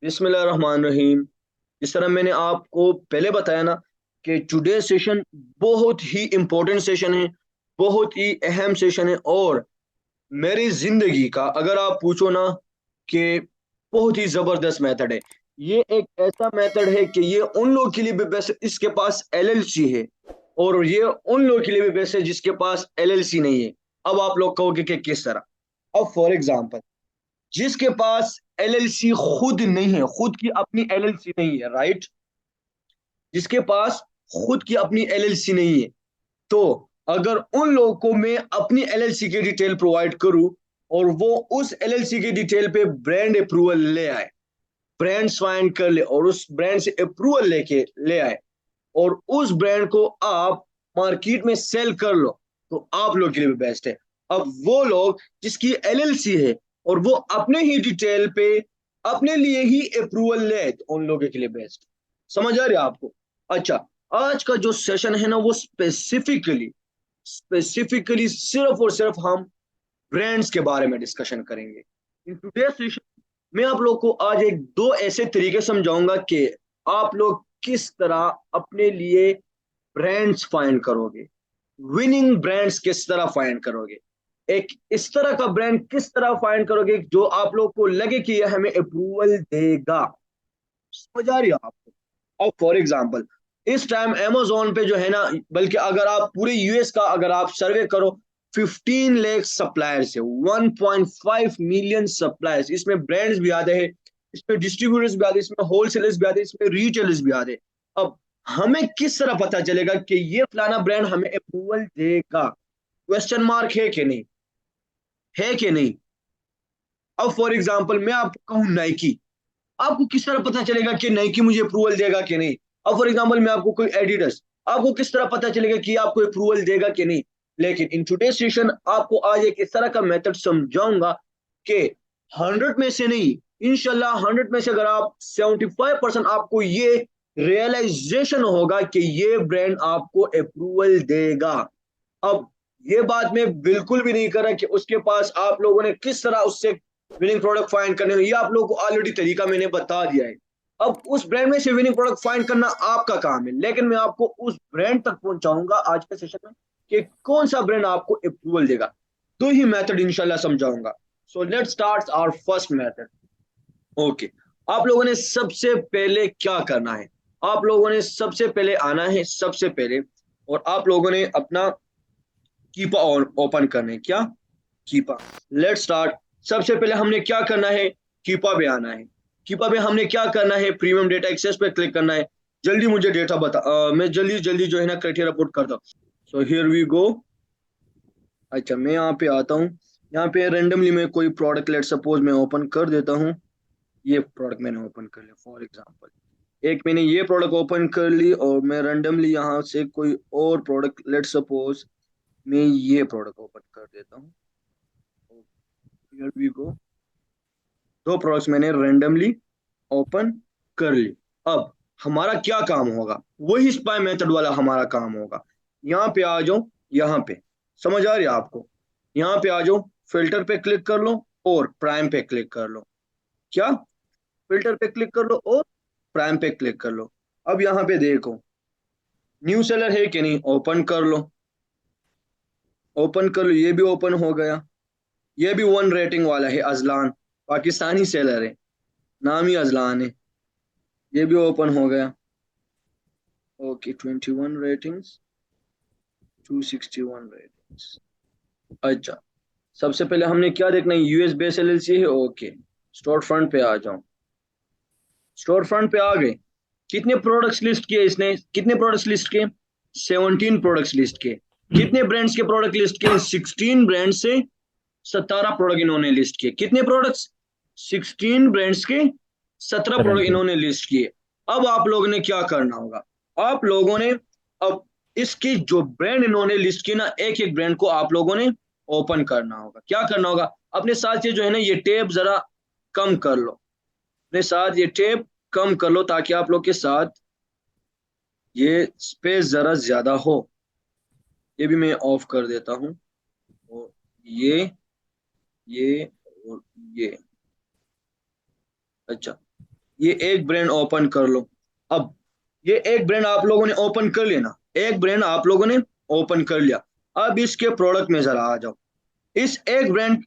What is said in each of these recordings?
बिस्मिल्लाहिर्रहमानिर्रहीम। जिस तरह मैंने आपको पहले बताया ना कि टुडे सेशन बहुत ही इम्पोर्टेंट सेशन है, बहुत ही अहम सेशन है। और मेरी जिंदगी का अगर आप पूछो ना कि बहुत ही जबरदस्त मेथड है। ये एक ऐसा मेथड है कि ये उन लोगों के लिए भी बेस्ट है इसके पास एलएलसी है, और ये उन लोगों के लिए भी बेस्ट है जिसके पास एलएलसी नहीं है। अब आप लोग कहोगे कि किस तरह। अब फॉर एग्जांपल, जिसके पास एलएलसी खुद नहीं है, खुद की अपनी एलएलसी नहीं है, राइट, जिसके पास खुद की अपनी एलएलसी नहीं है, तो अगर उन लोगों को मैं अपनी एलएलसी की डिटेल प्रोवाइड करूं और वो उस एलएलसी की डिटेल पे ब्रांड अप्रूवल ले आए, ब्रांड फाइंड कर ले और उस ब्रांड से अप्रूवल लेके ले आए और उस ब्रांड को आप मार्केट में सेल कर लो, तो आप लोग के लिए भी बेस्ट है। अब वो लोग जिसकी एलएलसी है और वो अपने ही डिटेल पे अपने लिए ही अप्रूवल ले, तो उन लोगों के लिए बेस्ट। समझ आ रही है आपको? अच्छा, आज का जो सेशन है ना वो स्पेसिफिकली स्पेसिफिकली सिर्फ और सिर्फ हम ब्रांड्स के बारे में डिस्कशन करेंगे। इन टुडे सेशन मैं आप लोग को आज एक दो ऐसे तरीके समझाऊंगा कि आप लोग किस तरह अपने लिए ब्रांड्स फाइंड करोगे, विनिंग ब्रांड्स किस तरह फाइंड करोगे, एक इस तरह का ब्रांड किस तरह फाइंड करोगे जो आप लोग को लगे कि यह हमें अप्रूवल देगा। समझ आ रही है आपको? अब फॉर एग्जांपल, इस टाइम अमेजोन पे जो है ना, बल्कि अगर आप पूरे यूएस का अगर आप सर्वे करो, 15 लाख सप्लायर्स है, 1.5 मिलियन सप्लायर्स। इसमें ब्रांड्स भी आते हैं, इसमें डिस्ट्रीब्यूटर्स भी आते हैं, इसमें होलसेलर्स भी आते हैं, इसमें रिटेलर्स भी आते हैं। अब हमें किस तरह पता चलेगा कि ये फलाना ब्रांड हमें अप्रूवल देगा? क्वेश्चन मार्क है कि नहीं? है कि नहीं? अब फॉर एग्जांपल मैं आपको कहूं नाइकी, आपको किस तरह पता चलेगा कि नाइकी मुझे अप्रूवल देगा कि नहीं? अब फॉर एग्जांपल मैं आपको कोई एडिडस, आपको किस तरह पता चलेगा कि आपको अप्रूवल देगा कि नहीं? लेकिन इन टुडे सेशन आपको आज एक इस तरह का मेथड समझाऊंगा कि 100 में से नहीं, इंशाल्लाह 100 में से अगर आप 75% आपको ये रियलाइजेशन होगा कि ये ब्रांड आपको अप्रूवल देगा। अब ये बात मैं बिल्कुल भी नहीं कर रहा कि उसके पास आप लोगों ने किस तरह उससे विनिंग प्रोडक्ट फाइंड करने, ये आप लोगों को ऑलरेडी तरीका मैंने बता दिया है। अब उस ब्रांड में से विनिंग प्रोडक्ट फाइंड करना आपका काम है, लेकिन मैं आपको उस ब्रांड तक पहुंचाऊंगा आज के सेशन में कि कौन सा ब्रांड आपको अप्रूवल देगा। दो ही मेथड इंशाल्लाह समझाऊंगा। So let's start our first method. Okay, आप लोगों ने सबसे पहले क्या करना है? आप लोगों ने सबसे पहले आना है, सबसे पहले, और आप लोगों ने अपना कीपा ओपन करना है। क्या? कीपा। Let's start. सबसे पहले हमने क्या करना है? कीपा पे आना है। कीपा पे हमने क्या करना है? प्रीमियम डेटा एक्सेस पे क्लिक करना है। जल्दी मुझे डेटा बता, मैं जल्दी जल्दी जो है ना क्राइटेरिया पुट करता हूँ। So here we go. अच्छा, मैं यहाँ पे आता हूँ। यहाँ पे रेंडमली मैं कोई प्रोडक्ट लेट सपोज मैं ओपन कर देता हूँ। ये प्रोडक्ट मैंने ओपन कर लिया फॉर एग्जांपल। एक मैंने ये प्रोडक्ट ओपन कर ली और मैं रेंडमली यहाँ से कोई और प्रोडक्ट लेट सपोज मैं ये प्रोडक्ट ओपन कर देता हूँ। Here we go. दो प्रोडक्ट्स मैंने रेंडमली ओपन कर ली। अब हमारा क्या काम होगा? वही स्पाई मेथड वाला हमारा काम होगा। यहाँ पे आ जाओ, यहाँ पे, समझ आ रही है आपको? यहाँ पे आ जाओ, फिल्टर पे क्लिक कर लो और प्राइम पे क्लिक कर लो। क्या? फिल्टर पे क्लिक कर लो और प्राइम पे क्लिक कर लो। अब यहाँ पे देखो, न्यू सेलर है कि नहीं, ओपन कर लो। ओपन कर लो, ये भी ओपन हो गया। ये भी 1 रेटिंग वाला है, अजलान, पाकिस्तानी सेलर है, नाम ही अजलान है। ये भी ओपन हो गया। Okay, 21 ratings, 261 ratings. अच्छा, सबसे पहले हमने क्या देखना है? यूएस बेस एलएलसी है। ओके, स्टोर फ्रंट पे आ जाओ। स्टोर फ्रंट पे आ गए। कितने प्रोडक्ट्स लिस्ट किए इसने? कितने प्रोडक्ट्स लिस्ट किए? 17 प्रोडक्ट्स लिस्ट किए। कितने ब्रांड्स के प्रोडक्ट लिस्ट किए? 16 ब्रांड से 17 प्रोडक्ट इन्होंने लिस्ट किए। कितने प्रोडक्ट्स? 16 ब्रांड्स के 17 प्रोडक्ट 17। इन्होंने लिस्ट किए। अब आप लोगों ने क्या करना होगा? आप लोगों ने अब इसकी जो ब्रांड इन्होंने लिस्ट की ना, एक एक ब्रांड को आप लोगों ने ओपन करना होगा। क्या करना होगा? अपने साथ ये जो है ना, ये टेप जरा कम कर लो। अपने साथ ये टेप कम कर लो ताकि आप लोग के साथ ये स्पेस जरा ज्यादा हो। ये भी मैं ऑफ कर देता हूँ। और ये और ये। अच्छा, ये एक ब्रांड ओपन कर लो। अब ये एक ब्रांड आप लोगों ने ओपन कर लिया ना, एक ब्रांड आप लोगों ने ओपन कर लिया। अब इसके प्रोडक्ट में जरा आ जाओ। इस एक ब्रांड,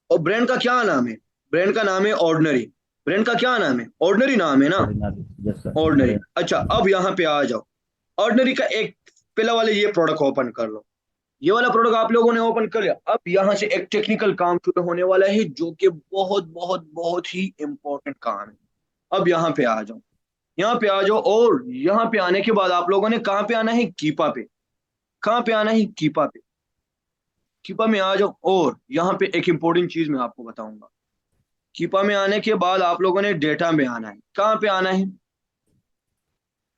और ब्रांड का क्या नाम है? ब्रांड का नाम है ऑर्डिनरी। ब्रांड का क्या नाम है? ऑर्डिनरी नाम है ना, ऑर्डिनरी। Yes ordinary. सर। अच्छा, अब यहाँ पे आ जाओ। ऑर्डिनरी का एक पहला वाले ये प्रोडक्ट ओपन कर लो। ये वाला प्रोडक्ट आप लोगों ने ओपन कर लिया। अब यहाँ से एक टेक्निकल काम शुरू होने वाला है, जो कि बहुत बहुत बहुत ही इंपॉर्टेंट काम है। अब यहाँ पे आ जाओ, यहाँ पे आ जाओ, और यहाँ पे आने के बाद आप लोगों ने कहाँ पे आना है? कीपा पे। कहाँ पे आना है? कीपा पे। कीपा में आ जाओ, और यहाँ पे एक इंपॉर्टेंट चीज मैं आपको बताऊंगा। कीपा में आने के बाद आप लोगों ने डेटा में आना है। कहाँ पे आना है?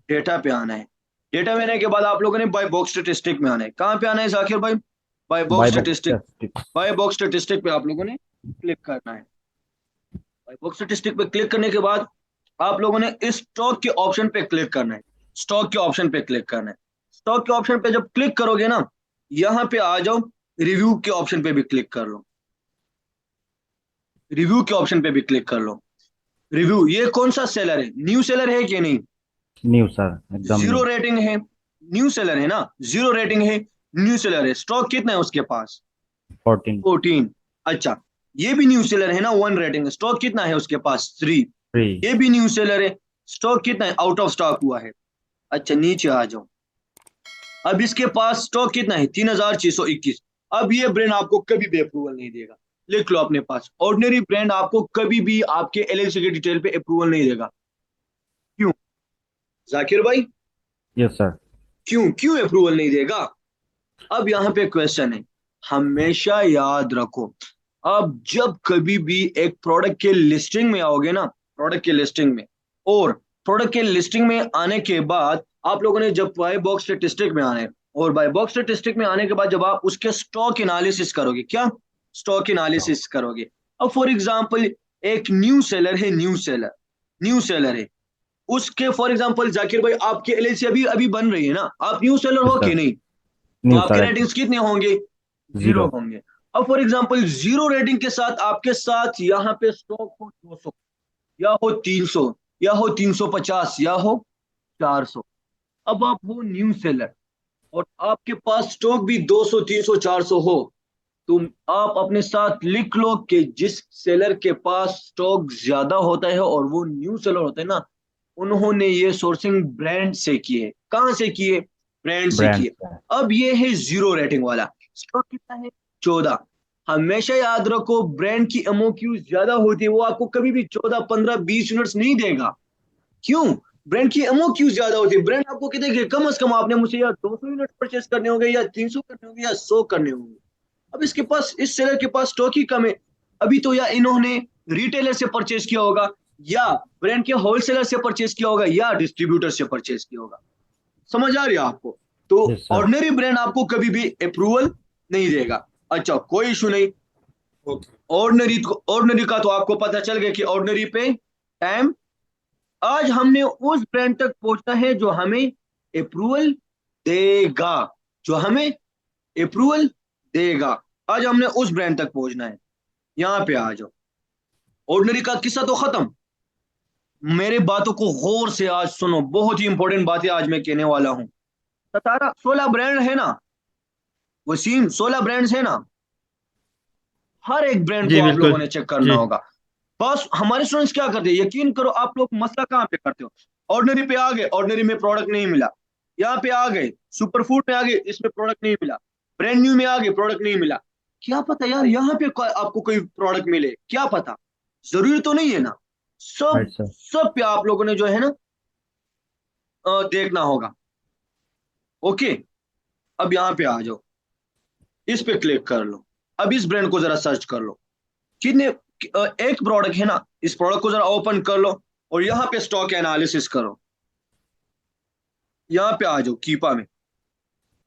डेटा पे आना है। डेटा में आने के बाद आप लोगों ने बाय बॉक्स स्टेटिस्टिक में आना है। कहाँ पे आना है जाकिर भाई? Buy box buy box statistic. Test. Buy box statistic पे आप लोगों ने क्लिक करना है। बाय बॉक्स स्टेटिस्टिक पे क्लिक करने के बाद आप लोगों ने इस स्टॉक के ऑप्शन पे क्लिक करना है। स्टॉक के ऑप्शन पे क्लिक करना है। स्टॉक के ऑप्शन पे जब क्लिक करोगे ना, यहाँ पे आ जाओ, रिव्यू के ऑप्शन पे भी क्लिक कर लो। रिव्यू के ऑप्शन पे भी क्लिक कर लो। रिव्यू, ये कौन सा सेलर है? न्यू सेलर है कि नहीं? न्यू सर, एकदम जीरो न्यू। रेटिंग है, न्यू सेलर है ना, जीरो रेटिंग है, न्यू सेलर है। स्टॉक कितना है उसके पास? 14। 14। अच्छा, ये भी न्यू सेलर है ना, वन रेटिंग। स्टॉक कितना है उसके पास? 3। 3। ये भी न्यू सेलर है। स्टॉक कितना है? आउट ऑफ स्टॉक हुआ है। अच्छा, नीचे आ जाओ। अब इसके पास स्टॉक कितना है? 3621। अब ये ब्रांड आपको कभी भी अप्रूवल नहीं देगा। लिख लो अपने पास, ऑर्डिनरी ब्रांड आपको कभी भी आपके एलएलसी के डिटेल पे अप्रूवल नहीं देगा। क्यों जाकिर भाई? Yes sir. क्यों क्यों अप्रूवल नहीं देगा? अब यहाँ पे क्वेश्चन है, हमेशा याद रखो। अब जब कभी भी एक प्रोडक्ट के लिस्टिंग में आओगे ना, प्रोडक्ट के लिस्टिंग में, और प्रोडक्ट के लिस्टिंग में आने के बाद आप लोगों ने जब बाय बॉक्स स्टेटिस्टिक में आने, और बाय बॉक्स स्टेटिस्टिक में आने के बाद जब आप उसके स्टॉक एनालिसिस करोगे, क्या स्टॉक एनालिसिस करोगे? अब फॉर एग्जांपल एक न्यू सेलर है, न्यू सेलर, न्यू सेलर है। उसके फॉर एग्जांपल जाकिर भाई, आपके एलएलसी अभी अभी बन रही है ना, आप न्यू सेलर यस हो कि सर। नहीं? तो न्यू आपके सर रेटिंग्स एकदम। कितने होंगे? जीरो 0। होंगे। अब फॉर एग्जांपल जीरो रेटिंग के साथ आपके साथ यहाँ पे स्टॉक हो 200, या हो 300, या हो 350, या हो 400। अब आप हो न्यू सेलर, और आपके पास स्टॉक भी 200, 300, 400 हो, तो आप अपने साथ लिख लो कि जिस सेलर के पास स्टॉक ज्यादा होता है और वो न्यू सेलर होता है ना, उन्होंने ये सोर्सिंग ब्रांड से की है। कहाँ से की है? ब्रांड से की ब्रांड है। से। अब ये है जीरो रेटिंग वाला। स्टॉक कितना है? 14। हमेशा याद रखो, ब्रांड की एमओक्यू ज्यादा होती है, वो आपको कभी भी 14, 15, 20 यूनिट्स नहीं देगा। क्यों? ब्रांड की एमओक्यू ज्यादा होती है। ब्रांड आपको कहते हैं कम से कम आपने मुझसे या 200 यूनिट परचेस करने होंगे, या 300 करने होंगे, या 100 करने होंगे। अब इसके पास, इस सेलर के पास स्टॉक ही कम है। अभी तो या इन्होंने रिटेलर से परचेस किया होगा, या ब्रांड के होलसेलर से परचेस किया होगा, या डिस्ट्रीब्यूटर से परचेस किया होगा। समझ आ रही है आपको? तो यस सर। ऑर्डिनरी ब्रांड आपको कभी भी अप्रूवल नहीं देगा। अच्छा, कोई इशू नहीं। ऑर्डिनरी का तो आपको पता चल गया कि ऑर्डिनरी पे टाइम। आज हमने उस ब्रांड तक पहुंचना है जो हमें अप्रूवल देगा, जो हमें अप्रूवल देगा। आज हमने उस ब्रांड तक पहुंचना है। यहाँ पे आ जाओ। ऑर्डिनरी का किस्सा तो खत्म। मेरे बातों को गौर से आज सुनो, बहुत ही इंपॉर्टेंट बातें आज मैं कहने वाला हूँ। 17, 16 ब्रांड है ना वसीम, 16 ब्रांड्स है ना। हर एक ब्रांड को जी आप लोगों बिल्कुल। ने चेक करना जी। होगा। बस हमारे स्टूडेंट्स क्या करते हैं, यकीन करो, आप लोग मसला कहाँ पे करते हो? ऑर्डिनरी पे आ गए, ऑर्डिनरी में प्रोडक्ट नहीं मिला। यहाँ पे आ गए, सुपर फूड में आ गए, इसमें प्रोडक्ट नहीं मिला। ब्रांड न्यू में आ गए, प्रोडक्ट नहीं मिला। क्या पता यार, यहाँ पे आपको कोई प्रोडक्ट मिले, क्या पता? जरूरी तो नहीं है ना। सब राइट सर। सब पे आप लोगों ने जो है ना, देखना होगा। ओके। अब यहाँ पे आ जाओ, इस पे क्लिक कर लो। अब इस ब्रांड को जरा सर्च कर लो। कितने एक प्रोडक्ट है ना, इस प्रोडक्ट को जरा ओपन कर लो, और यहाँ पे स्टॉक एनालिसिस करो। यहाँ पे आ जाओ कीपा में।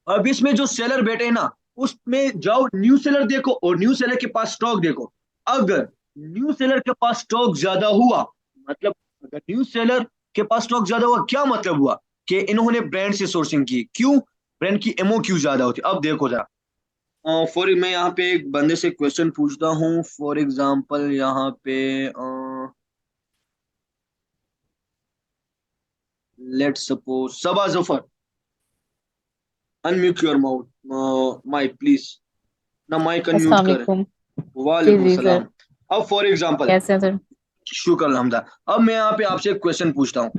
अब इसमें जो सेलर बैठे हैं ना, उसमें जाओ, न्यू सेलर देखो, और न्यू सेलर के पास स्टॉक देखो। अगर न्यू सेलर के पास स्टॉक ज्यादा हुआ, मतलब अगर न्यू सेलर के पास स्टॉक ज्यादा हुआ, क्या मतलब हुआ? कि इन्होंने ब्रांड से सोर्सिंग की। क्यों? ब्रांड की एमओ क्यू ज्यादा होती। अब देखो जरा, फॉर मैं यहाँ पे एक बंदे से क्वेश्चन पूछता हूँ। फॉर एग्जाम्पल यहाँ पे let's suppose Saba Zafar, unmute your mouth, mic please, ना माइक अनम्यूट अस्सलाम करें। वालेकुम। जी वालेकुम जी सलाम। सर, अब फॉर एग्जांपल, कैसे हैं सर? शुक्र अल्हम्दा। अब मैं यहाँ पे आपसे एक क्वेश्चन पूछता हूँ।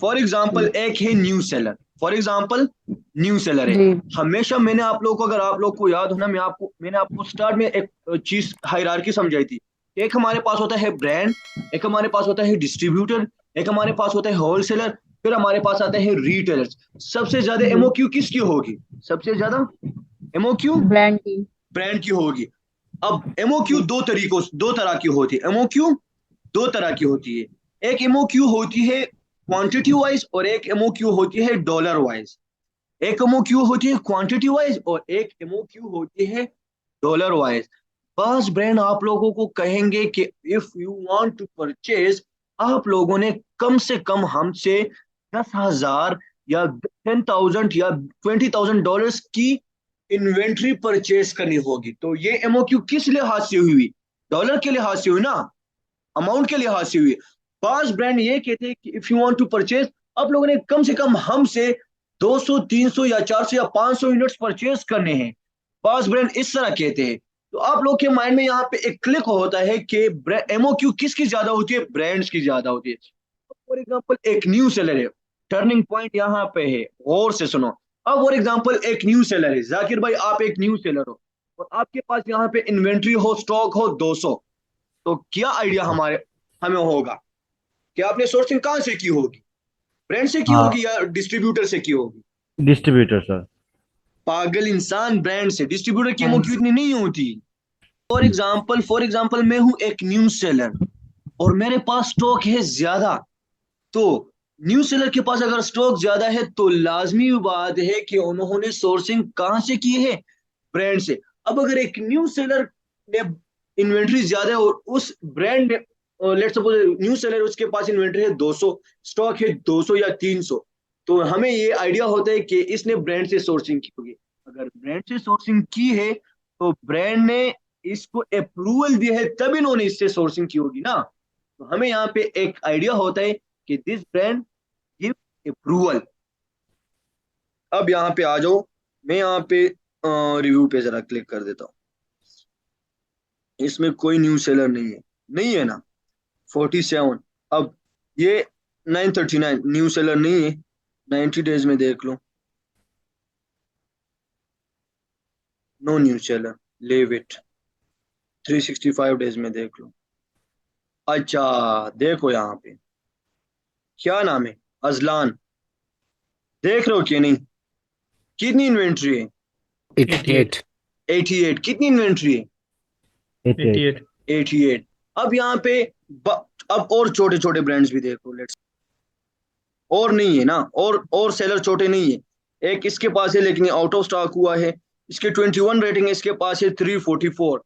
फॉर एग्जाम्पल जी एक है new seller, for example new seller है। जी हमेशा मैंने आप लोगों को, अगर आप लोग को याद हो ना, मैंने आपको स्टार्ट में एक चीज हायरार्की समझाई थी। एक हमारे पास होता है ब्रांड, एक हमारे पास होता है डिस्ट्रीब्यूटर, एक हमारे पास होता है होलसेलर, फिर हमारे पास आता है रिटेलर्स। सबसे ज्यादा जी। एमओक्यू किसकी होगी? सबसे ज्यादा एमओक्यू ब्रांड की। ब्रांड की होगी। अब एमओक्यू जी दो तरह की होती है। एमओक्यू दो तरह की होती है। एक एमओक्यू होती है क्वांटिटी वाइज और एक एमओक्यू होती है डॉलर वाइज। एक एमओक्यू होती है क्वांटिटी वाइज और एक एमओक्यू होती है डॉलर वाइज। बस ब्रांड आप लोगों को कहेंगे कि if you want to purchase, आप लोगों ने कम से कम हमसे 10,000 या 10,000 या $20,000 की इन्वेंट्री परचेज करनी होगी। तो ये एमओक्यू किस लिहाज से हुई? डॉलर के लिहाज से हुई ना, अमाउंट के लिहाज से हुई। पांच ब्रांड ये कहते हैं कि if you want to purchase, आप लोगों ने कम से कम हमसे 200 300 या 400 या 500 यूनिट्स परचेज करने हैं। पांच ब्रांड इस तरह कहते हैं। तो आप लोग के माइंड में यहाँ पे एक क्लिक होता है कि एमओक्यू किसकी ज्यादा होती है? ब्रांड्स की ज्यादा होती है। फॉर एग्जाम्पल एक न्यू सेलर है, टर्निंग पॉइंट यहाँ पे है, गौर से सुनो। अब फॉर एग्जाम्पल एक न्यू सेलर है, जाकिर भाई आप एक न्यू सेलर हो और आपके पास यहाँ पे इन्वेंट्री हो, स्टॉक हो 200। तो क्या आइडिया हमें होगा कि आपने सोर्सिंग कहाँ से की होगी? ब्रांड से की हाँ, होगी या डिस्ट्रीब्यूटर से की होगी? Distributor sir. पागल इंसान, ब्रांड से। डिस्ट्रीब्यूटर की ब्रांड एमओक्यू इतनी नहीं होती। फॉर एग्जाम्पल मैं हूं एक न्यू सेलर और मेरे पास स्टॉक है ज्यादा। तो न्यू सेलर के पास अगर स्टॉक ज्यादा है तो लाजमी बात है कि उन्होंने सोर्सिंग कहां से की है? ब्रांड से। अब अगर एक न्यू सेलर ने इन्वेंट्री ज्यादा है और उस brand, let's suppose new seller, उसके पास इन्वेंट्री है 200, स्टॉक है 200 या 300, तो हमें ये आइडिया होता है कि इसने ब्रांड से सोर्सिंग की होगी। अगर ब्रांड से सोर्सिंग की है तो ब्रांड ने इसको अप्रूवल दिया है, तब इन्होंने इससे सोर्सिंग की होगी ना। तो हमें यहाँ पे एक आइडिया होता है कि दिस ब्रांड गिव अप्रूवल। अब यहाँ पे आ जाओ, मैं यहाँ पे रिव्यू पे जरा क्लिक कर देता हूँ। इसमें कोई न्यू सेलर नहीं है, नहीं है ना? 47। अब ये 939 न्यू सेलर नहीं है। 90 डेज में देख लो, no new seller, leave it. 365 days में देख लो। अच्छा, देखो यहाँ पे क्या नाम है, अजलान। देख रहे हो कि नहीं? कितनी इन्वेंट्री है? 88। 88। कितनी इन्वेंट्री है? 88। 88। 88। अब यहाँ पे अब और छोटे छोटे ब्रांड्स भी देखो, लेट्स। और नहीं है ना, और सेलर छोटे नहीं है। एक इसके पास है लेकिन आउट ऑफ स्टॉक हुआ है। इसके 21 रेटिंग है, इसके पास है 344।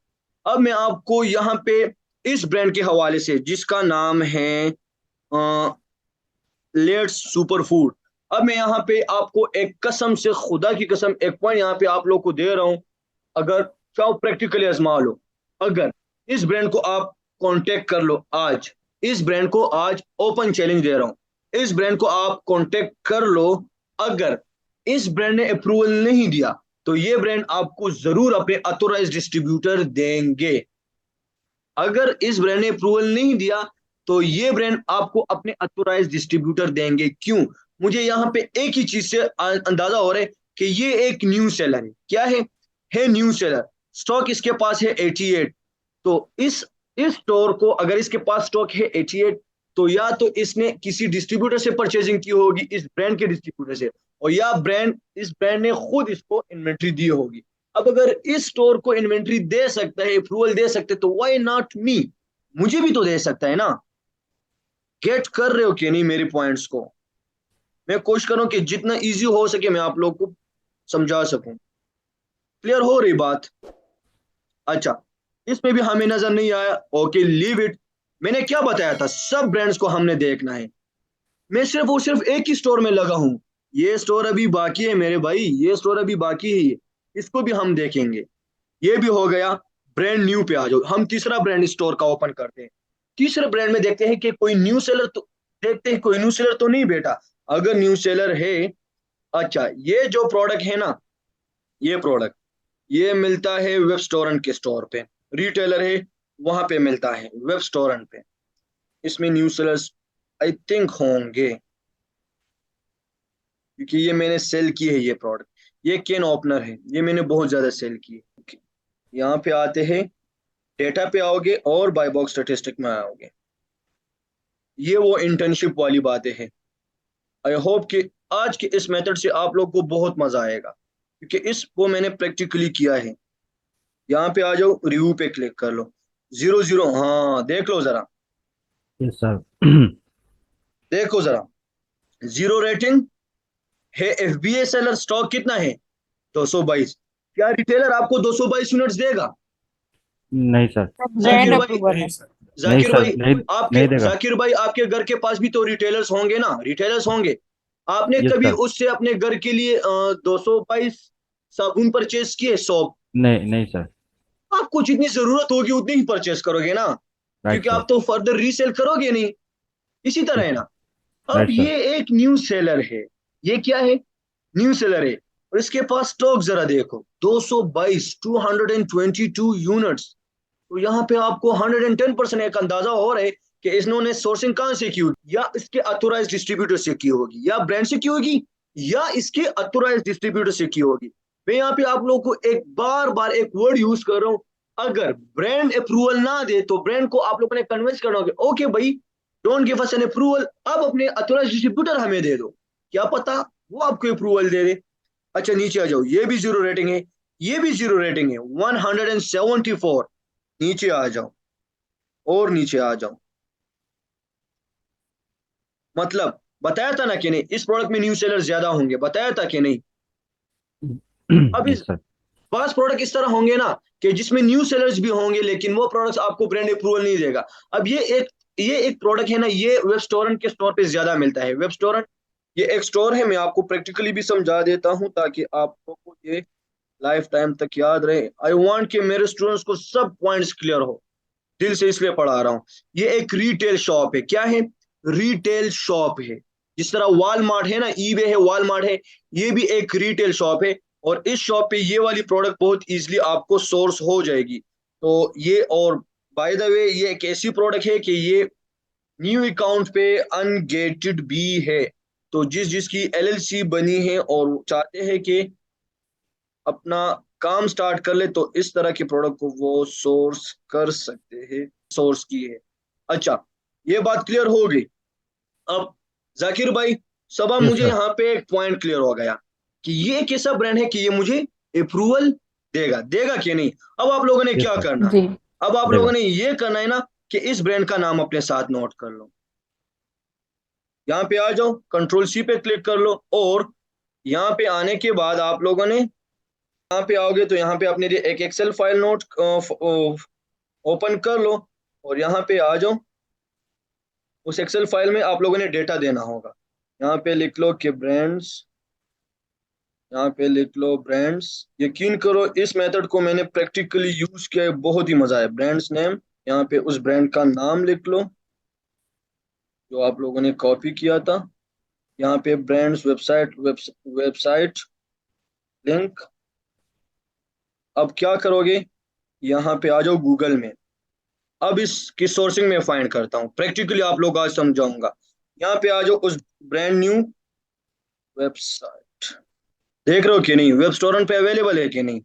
अब मैं आपको यहाँ पे इस ब्रांड के हवाले से, जिसका नाम है लेट्स सुपर फूड। अब मैं यहाँ पे आपको एक कसम से, खुदा की कसम, एक पॉइंट यहाँ पे आप लोग को दे रहा हूँ। अगर चाहो प्रैक्टिकली आजमा लो। अगर इस ब्रांड को आप कांटेक्ट कर लो आज, इस ब्रांड को आज ओपन चैलेंज दे रहा हूं, इस ब्रांड को आप कांटेक्ट कर लो। अगर इस ब्रांड ने अप्रूवल नहीं दिया तो ये ब्रांड आपको जरूर अपने ऑथोराइज डिस्ट्रीब्यूटर देंगे। अगर इस ब्रांड ने अप्रूवल नहीं दिया तो ये ब्रांड आपको अपने ऑथोराइज डिस्ट्रीब्यूटर देंगे। क्यों? मुझे यहाँ पे एक ही चीज से अंदाजा हो रहा है कि ये एक न्यू सेलर है। क्या है न्यू सेलर। स्टॉक इसके पास है 88। तो इस स्टोर को, अगर इसके पास स्टॉक है 88, तो या तो इसने किसी डिस्ट्रीब्यूटर से परचेजिंग की होगी, इस ब्रांड के डिस्ट्रीब्यूटर से, और या इस ब्रांड ने खुद इसको इन्वेंट्री दी होगी। अब अगर इस स्टोर को इन्वेंट्री दे सकता है, अप्रूवल दे सकते, तो व्हाई नॉट मी? मुझे भी तो दे सकता है ना। गेट कर रहे हो कि नहीं मेरे पॉइंट्स को? मैं कोशिश करूं कि जितना इजी हो सके मैं आप लोग को समझा सकूं। क्लियर हो रही बात? अच्छा, इसमें भी हमें नजर नहीं आया, ओके लीव इट। मैंने क्या बताया था? सब ब्रांड्स को हमने देखना है। मैं सिर्फ एक ही स्टोर में लगा हूं। ये स्टोर अभी बाकी है मेरे भाई, ये स्टोर अभी बाकी है, इसको भी हम देखेंगे। ये भी हो गया। ब्रांड न्यू पे आ जाओ, हम तीसरा ब्रांड स्टोर का ओपन करते हैं। तीसरे ब्रांड में देखते हैं कि कोई न्यू सेलर तो, देखते हैं कोई न्यू सेलर तो नहीं बेटा। अगर न्यू सेलर है, अच्छा ये जो प्रोडक्ट है ना, ये प्रोडक्ट ये मिलता है वेब स्टोरेंट के स्टोर पे, रिटेलर है वहां पे मिलता है वेब स्टोरेंट पे, इसमें न्यू सेलर्स आई थिंक होंगे, क्योंकि ये मैंने सेल की है ये प्रोडक्ट। ये कैन ओपनर है, ये मैंने बहुत ज्यादा सेल की है। Okay, यहाँ पे आते हैं, डेटा पे आओगे और बाय बॉक्स स्टैटिस्टिक में आओगे। ये वो इंटर्नशिप वाली बातें हैं। आई होप कि आज के इस मेथड से आप लोग को बहुत मजा आएगा, क्योंकि इसको मैंने प्रैक्टिकली किया है। यहाँ पे आ जाओ, रिव्यू पे क्लिक कर लो, 0 0, हाँ देख लो जरा, यस सर। देखो जरा, 0 रेटिंग है। एफबीए सेलर स्टॉक कितना है? 222। क्या रिटेलर आपको 222 यूनिट्स देगा? नहीं सर। ब्रांड जाकिर भाई, अप्रूवल है। नहीं जाकिर सर, भाई, नहीं। आपके नहीं देगा। जाकिर भाई आपके घर के पास भी तो रिटेलर्स होंगे ना, रिटेलर्स होंगे। आपने यस कभी सर। उससे अपने घर के लिए 222 साबुन परचेज किए, सोप? नहीं नहीं सर। आपको जितनी जरूरत होगी उतनी ही परचेस करोगे ना, राइट क्योंकि सर। आप तो फर्दर रीसेल करोगे नहीं। इसी तरह यस है सर। ना। अब राइट सर। ये एक न्यू सेलर है, ये क्या है? न्यू सेलर है, और इसके पास स्टॉक जरा देखो, 222, 222 यूनिट्स। तो यहाँ पे आपको 110% एक अंदाजा हो रहा है कि इन्होंने सोर्सिंग कहाँ से की होगी, या इसके अथोराइज डिस्ट्रीब्यूटर से की होगी, या ब्रांड से की होगी, या इसके अथोराइज डिस्ट्रीब्यूटर से की होगी। मैं यहाँ पे आप लोगों को एक बार बार एक वर्ड यूज कर रहा हूँ, अगर ब्रांड अप्रूवल ना दे तो ब्रांड को आप लोगों ने कन्विंस करना होगा, ओके भाई don't give us an approval, अब अपने अथोराइज डिस्ट्रीब्यूटर हमें दे दो, क्या पता वो आपको अप्रूवल दे दे। अच्छा नीचे आ जाओ, ये भी 0 रेटिंग है, ये भी 0 रेटिंग है, 174। नीचे आ जाओ, और नीचे आ जाओ, मतलब बताया था ना कि नहीं, इस प्रोडक्ट में न्यू सेलर ज्यादा होंगे, बताया था कि नहीं। अब इस यस सर। पास प्रोडक्ट इस तरह होंगे ना कि जिसमें न्यू सेलर्स भी होंगे, लेकिन वो प्रोडक्ट्स आपको ब्रांड अप्रूवल नहीं देगा। अब ये एक प्रोडक्ट है ना, ये वेब स्टोरेंट के स्टोर पे ज्यादा मिलता है। वेब स्टोरेंट ये एक स्टोर है, मैं आपको प्रैक्टिकली भी समझा देता हूँ ताकि आपको ये लाइफ टाइम तक याद रहे। आई वांट कि मेरे स्टूडेंट्स को सब पॉइंट्स क्लियर हो, दिल से इसलिए पढ़ा रहा हूँ। ये एक रिटेल शॉप है, क्या है? रिटेल शॉप है। जिस तरह वॉलमार्ट है ना, ईबे है, वॉलमार्ट है, ये भी एक रिटेल शॉप है। और इस शॉप पे ये वाली प्रोडक्ट बहुत इजीली आपको सोर्स हो जाएगी। तो ये, और बाय द वे ये एक ऐसी प्रोडक्ट है कि ये न्यू अकाउंट पे अनगेटेड भी है। तो जिस जिसकी एलएलसी बनी है और वो चाहते हैं कि अपना काम स्टार्ट कर ले, तो इस तरह के प्रोडक्ट को वो सोर्स कर सकते हैं, सोर्स की है। अच्छा, ये बात क्लियर हो गई। अब जाकिर भाई, सब अब यस मुझे सर। यहाँ पे एक पॉइंट क्लियर हो गया कि ये एक ऐसा ब्रांड है कि ये मुझे अप्रूवल देगा, देगा कि नहीं। अब आप लोगों ने यस क्या सर। करना है? जी। अब आप लोगों देगा। ने ये करना है ना कि इस ब्रांड का नाम अपने साथ नोट कर लो। यहाँ पे आ जाओ, कंट्रोल सी पे क्लिक कर लो, और यहाँ पे आने के बाद आप लोगों ने, यहाँ पे आओगे तो यहाँ पे अपने लिए एक एक्सेल फाइल नोट ओपन कर लो, और यहाँ पे आ जाओ। उस एक्सेल फाइल में आप लोगों ने डेटा देना होगा। यहाँ पे लिख लो कि ब्रांड्स, यहाँ पे लिख लो ब्रांड्स। यकीन करो इस मेथड को मैंने प्रैक्टिकली यूज किया है, बहुत ही मजा आया। ब्रांड्स नेम, यहाँ पे उस ब्रांड का नाम लिख लो जो आप लोगों ने कॉपी किया था। यहाँ पे ब्रांड्स वेबसाइट, वेबसाइट लिंक। अब क्या करोगे, यहाँ पे आ जाओ गूगल में। अब इसकी सोर्सिंग में फाइंड करता हूँ, प्रैक्टिकली आप लोग आज समझाऊंगा। यहाँ पे आ जाओ, उस ब्रांड न्यू वेबसाइट, देख रहे हो कि नहीं, वेब स्टोरेंट पे अवेलेबल है कि नहीं,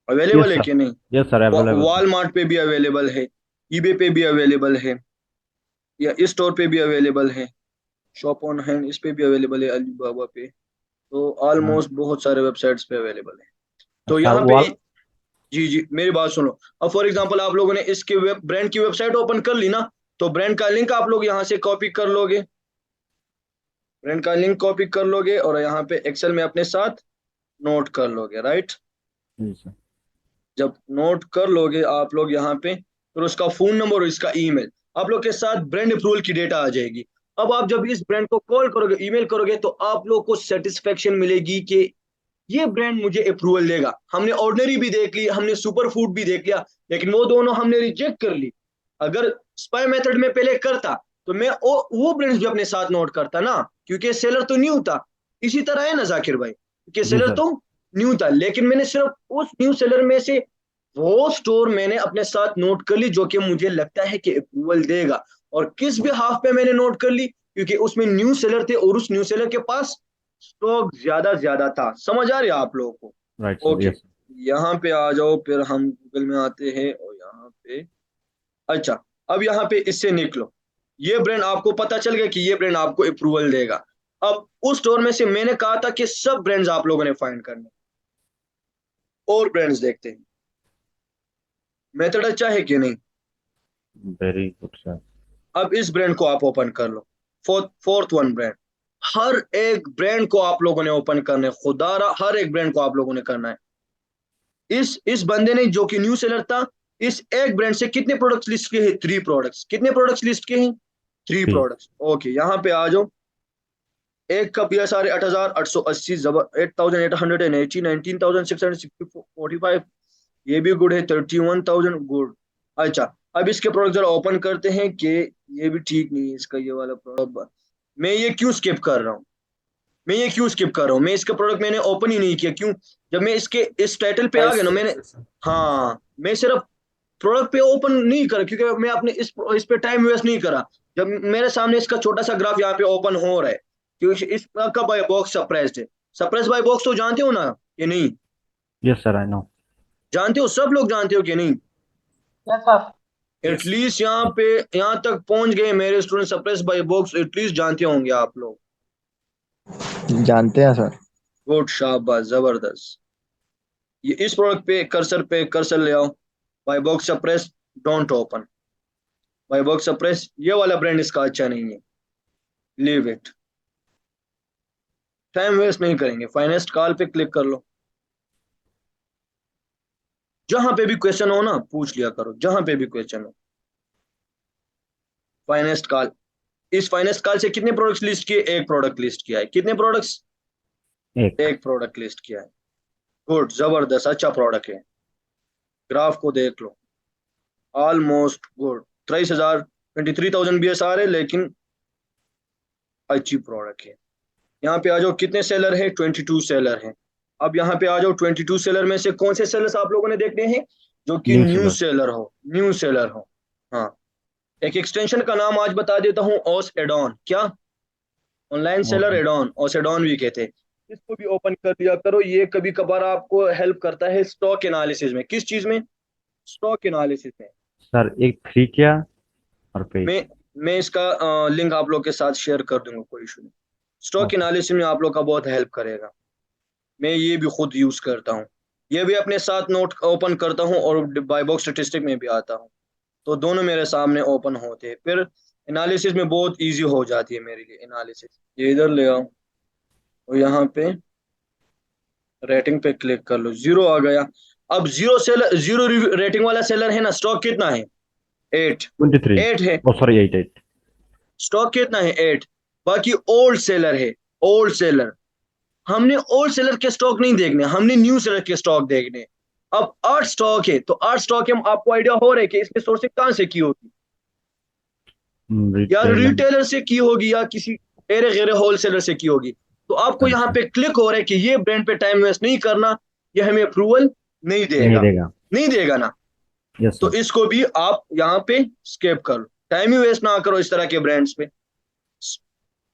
अवेलेबल यस है सर। कि नहीं। Yes sir, available sir. Walmart पे भी अवेलेबल है, ईबे पे भी अवेलेबल है, या इस स्टोर पे भी अवेलेबल है, शॉप ऑन हैंड इस पे भी अवेलेबल है, अलीबाबा पे। तो हाँ। ऑलमोस्ट बहुत सारे वेबसाइट्स पे अवेलेबल है। तो सर यहाँ पे, वॉल। जी जी मेरी बात सुनो। अब फॉर एग्जांपल आप लोगों ने इसके वेब ब्रांड की वेबसाइट ओपन कर ली ना, तो ब्रांड का लिंक आप लोग यहाँ से कॉपी कर लोगे, ब्रांड का लिंक कॉपी कर लोगे, और यहाँ पे एक्सेल में अपने साथ नोट कर लोगे, राइट। जी सर। जब नोट कर लोगे आप लोग यहाँ पे, फिर उसका फोन नंबर और इसका ईमेल, आप लोग के साथ ब्रांड अप्रूवल की डेटा आ जाएगी। अब आप जब इस ब्रांड को कॉल करोगे, ईमेल करोगे, तो आप लोग को सेटिस्फेक्शन मिलेगी कि ये ब्रांड मुझे अप्रूवल देगा। हमने ऑर्डिनरी भी देख ली, हमने सुपर फूड भी देख लिया, लेकिन वो दोनों हमने रिजेक्ट कर ली। अगर स्पाई मेथड में पहले करता तो मैं वो ब्रांड्स भी अपने साथ नोट करता ना, क्योंकि सेलर तो न्यू था। इसी तरह है ना जाकिर भाई, क्योंकि जी सेलर सर। तो न्यू था, लेकिन मैंने सिर्फ उस न्यू सेलर में से वो स्टोर मैंने अपने साथ नोट कर ली जो कि मुझे लगता है कि अप्रूवल देगा। और किस भी हाफ पे मैंने नोट कर ली, क्योंकि उसमें न्यू सेलर थे और उस न्यू सेलर के पास स्टॉक ज्यादा ज्यादा था। समझ आ रही है आप लोगों राइट को? Sir, okay, yes. यहाँ पे आ जाओ, फिर हम गूगल में आते हैं और यहाँ पे, अच्छा, अब यहाँ पे इससे निकलो। ये ब्रांड आपको पता चल गया कि ये ब्रांड आपको अप्रूवल देगा। अब उस स्टोर में से मैंने कहा था कि सब ब्रांड्स आप लोगों ने फाइंड करने, और ब्रांड्स देखते हैं। मेथड अच्छा है कि नहीं? Very good sir. अब इस ब्रांड को आप ओपन कर लो, फोर्थ वन ब्रांड। हर एक ब्रांड को आप लोगों ने ओपन करना है, खुदारा हर एक ब्रांड को आप लोगों ने करना है। इस बंदे ने जो कि न्यू सेलर था, इस एक ब्रांड से कितने प्रोडक्ट्स लिस्ट किए हैं? 3 प्रोडक्ट्स। कितने प्रोडक्ट्स लिस्ट किए हैं? Three three. प्रोडक्ट्स ओके, यहाँ पे आ जाओ। एक कप यह सारे 8,880, जबर 8,880, 19,645, ये भी गुड है। 31,000 गुड। अच्छा, अब इसके प्रोडक्ट जरा ओपन करते हैं कि ये भी ठीक नहीं है इसका ये वाला प्रोडक्ट। मैं ये क्यों स्किप कर रहा हूँ? मैं इसका प्रोडक्ट मैंने ओपन ही नहीं किया, क्यों? जब मैं इसके इस टाइटल पे आ गया ना, मैंने, हाँ, मैं सिर्फ प्रोडक्ट पे ओपन नहीं करा, क्योंकि मैं अपने इस पे टाइम वेस्ट नहीं करा। जब मेरे सामने इसका छोटा सा ग्राफ यहाँ पे ओपन हो रहा है, क्योंकि इसका बाय बॉक्स सरप्राइज्ड है। सरप्राइज बाय बॉक्स तो जानते हो ना कि नहीं? Yes sir, I know. जानते हो, सब लोग जानते हो कि नहीं? Yes sir. एटलीस्ट यहाँ पे, यहाँ तक पहुंच गए मेरे student, surprise by box at least जानते होंगे आप लोग। जानते हैं सर। गुड, शाबाश, जबरदस्त। ये इस प्रोडक्ट पे कर्सर ले आओ। Buy box surprise, don't open. Buy box surprise, ये वाला ब्रांड इसका अच्छा नहीं है, लीव इट। टाइम वेस्ट नहीं करेंगे, फाइनेस्ट कॉल पे क्लिक कर लो। जहां पे भी क्वेश्चन हो ना, पूछ लिया करो, जहां पे भी क्वेश्चन हो। फाइनेस्ट कॉल, इस फाइनेस्ट कॉल से कितने प्रोडक्ट्स लिस्ट किए? एक प्रोडक्ट लिस्ट किया है। कितने प्रोडक्ट्स? एक। एक प्रोडक्ट लिस्ट किया है। गुड, जबरदस्त, अच्छा प्रोडक्ट है। ग्राफ को देख लो, ऑलमोस्ट गुड। 23,000, 23,000 BSR है, लेकिन अच्छी प्रोडक्ट है। यहाँ पे आ जाओ, कितने सेलर है? 22 सेलर है। अब यहाँ पे आ जाओ, 22 सेलर में से कौन से सेलर्स आप लोगों ने देखने हैं? जो कि न्यू न्यू सेलर। सेलर हो, न्यू सेलर हो। हाँ, एक एक्सटेंशन का नाम आज बता देता हूँ, ओस एडॉन। क्या? Online seller okay. एडॉन, ओस एडॉन भी कहते हैं। इसको भी ओपन कर दिया करो, ये कभी कभार आपको हेल्प करता है स्टॉक एनालिसिस में। किस चीज में? स्टॉक एनालिसिस में। सर एक थ्री क्या और पेज। मैं मैं इसका लिंक आप लोग के साथ शेयर कर दूंगा, कोई इशू नहीं। Stock okay. एनालिसिस में आप लोग का बहुत हेल्प करेगा। मैं ये भी खुद यूज करता हूँ, ये भी अपने साथ नोट ओपन करता हूँ, और बाय बॉक्स स्टेटिस्टिक में भी आता हूँ। तो दोनों मेरे सामने ओपन होते हैं, फिर एनालिसिस में बहुत इजी हो जाती है मेरे लिए एनालिसिस। ये इधर ले आओ, और यहाँ पे रेटिंग पे क्लिक कर लो, जीरो आ गया। अब जीरो रेटिंग वाला सेलर है ना, स्टॉक कितना है? 8। 23। 8 है। ओ सॉरी, 8 8। स्टॉक कितना है? 8। बाकी ओल्ड सेलर है, ओल्ड सेलर। हमने ओल्ड सेलर के स्टॉक नहीं देखने, हमने न्यू सेलर के स्टॉक देखने। अब 8 स्टॉक है, तो 8 स्टॉक है, आपको आइडिया हो रहा है कि इसने सोर्सिंग कहां से की होगी? या रिटेल एंड। रिटेलर से की होगी, या किसी तेरे गैर होलसेलर से की होगी। तो आपको राइट यहाँ सर। पे क्लिक हो रहा है कि ये ब्रांड पे टाइम वेस्ट नहीं करना, ये हमें अप्रूवल नहीं नहीं देगा। देगा। नहीं देगा ना? यस तो सर। इसको भी आप यहाँ पे स्केप कर लो, टाइम ही वेस्ट ना करो इस तरह के ब्रांड्स पे।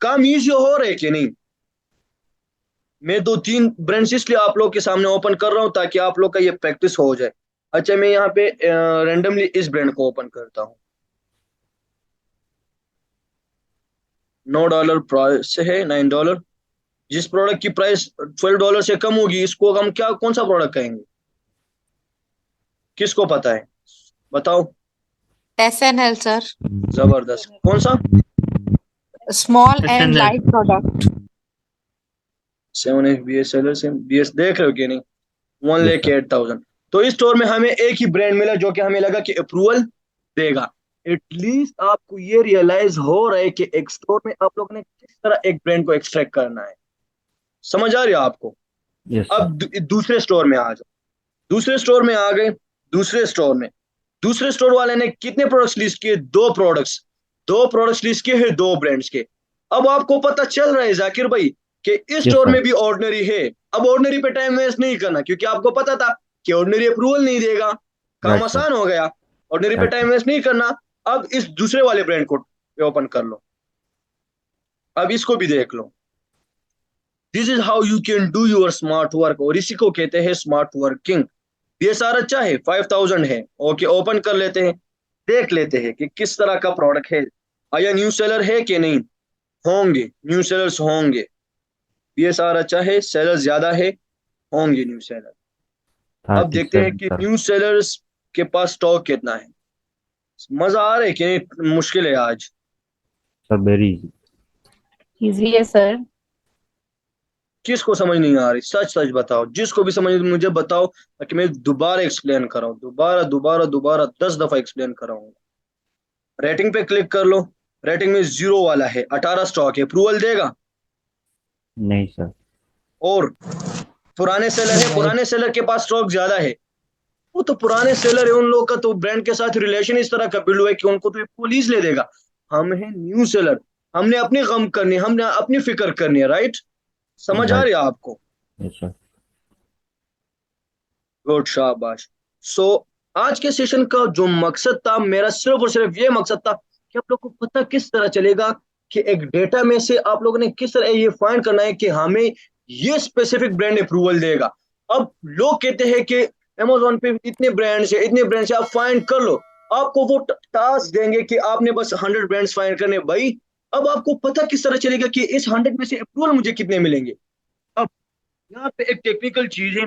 काम इजी हो रहा है कि नहीं? मैं 2-3 ब्रांड्स इसलिए आप लोग के सामने ओपन कर रहा हूँ ताकि आप लोग का ये प्रैक्टिस हो जाए। अच्छा, मैं यहाँ पे रैंडमली इस ब्रांड को ओपन करता हूँ। $9 प्राइस है, $9। जिस प्रोडक्ट की प्राइस $12 से कम होगी, इसको हम क्या, कौन सा प्रोडक्ट कहेंगे? किसको पता है? बताओ। SNL सर, जबरदस्त, कौन सा? Small and SNL। Light product. 7 seller से BS देख रहे हो कि नहीं? वन यस लेख सर। 8,000। तो इस स्टोर में हमें एक ही ब्रांड मिला जो कि हमें लगा कि अप्रूवल देगा। एटलीस्ट आपको ये रियलाइज हो रहा है कि एक स्टोर में आप लोगों ने किस तरह एक ब्रांड को एक्सट्रैक्ट करना है। समझ आ रही है आपको? Yes sir. अब दूसरे स्टोर में आ जाओ। दूसरे स्टोर में आ गए। दूसरे स्टोर में, दूसरे स्टोर वाले ने कितने प्रोडक्ट्स लिस्ट किए? 2 प्रोडक्ट्स। दो प्रोडक्ट्स लिस्ट के हैं, दो ब्रांड्स के। अब आपको पता चल रहा है जाकिर भाई कि इस Yes, स्टोर sir. में भी ऑर्डिनरी है। अब ऑर्डिनरी पे टाइम वेस्ट नहीं करना, क्योंकि आपको पता था कि ऑर्डिनरी अप्रूवल नहीं देगा, काम Right, sir. आसान हो गया। ऑर्डिनरी पे Right, टाइम sir. वेस्ट नहीं करना। अब इस दूसरे वाले ब्रांड को ओपन कर लो, अब इसको भी देख लो। This is how you can do your smart work, और इसी को कहते हैं स्मार्ट वर्किंग। ये सारा अच्छा है, 5000 है। ओके, ओपन कर लेते हैं, देख लेते हैं कि किस तरह का प्रोडक्ट है, आया न्यू सेलर है कि नहीं। होंगे न्यू सेलर्स होंगे, ये सारा अच्छा है, सेलर ज्यादा है, होंगे न्यू सेलर। अब देखते हैं 37, कि sir. न्यू सेलर्स के पास स्टॉक कितना है। मजा आ रहा है कि नहीं, मुश्किल है आज। Sir, very easy. Easy है सर। किसको समझ नहीं आ रही, सच सच बताओ, जिसको भी समझ मुझे बताओ, ताकि मैं दोबारा एक्सप्लेन कराऊं, दोबारा दोबारा दोबारा 10 दफा एक्सप्लेन कराऊंगा। रेटिंग पे क्लिक कर लो, रेटिंग में 0 वाला है, 18 स्टॉक है, अप्रूवल देगा। नहीं, sir. और पुराने सेलर है, नहीं। पुराने सेलर के पास स्टॉक ज्यादा है। वो तो पुराने सेलर है, उन लोगों का तो ब्रांड के साथ रिलेशन इस तरह का बिल्ड हुआ है कि उनको तो पुलिस ले देगा। हम है न्यू सेलर, हमने अपनी गम करनी है, हमने अपनी फिक्र करनी है, राइट? समझ आ Right. रही है आपको? Yes, sir. गुड, शाबाश। सो आज के सेशन का जो मकसद था मेरा, सिर्फ और सिर्फ ये मकसद था कि आप लोग को पता किस तरह चलेगा कि एक डेटा में से आप लोगों ने किस तरह ये फाइंड करना है कि हमें ये स्पेसिफिक ब्रांड अप्रूवल देगा। अब लोग कहते हैं कि अमेजोन पे इतने ब्रांड्स है, इतने ब्रांड्स है, आप फाइंड कर लो। आपको वो टास्क देंगे कि आपने बस 100 ब्रांड्स फाइंड करने भाई। अब आपको पता किस तरह चलेगा कि इस 100 में से अप्रूवल मुझे कितने मिलेंगे। अब यहाँ पे एक टेक्निकल चीज है,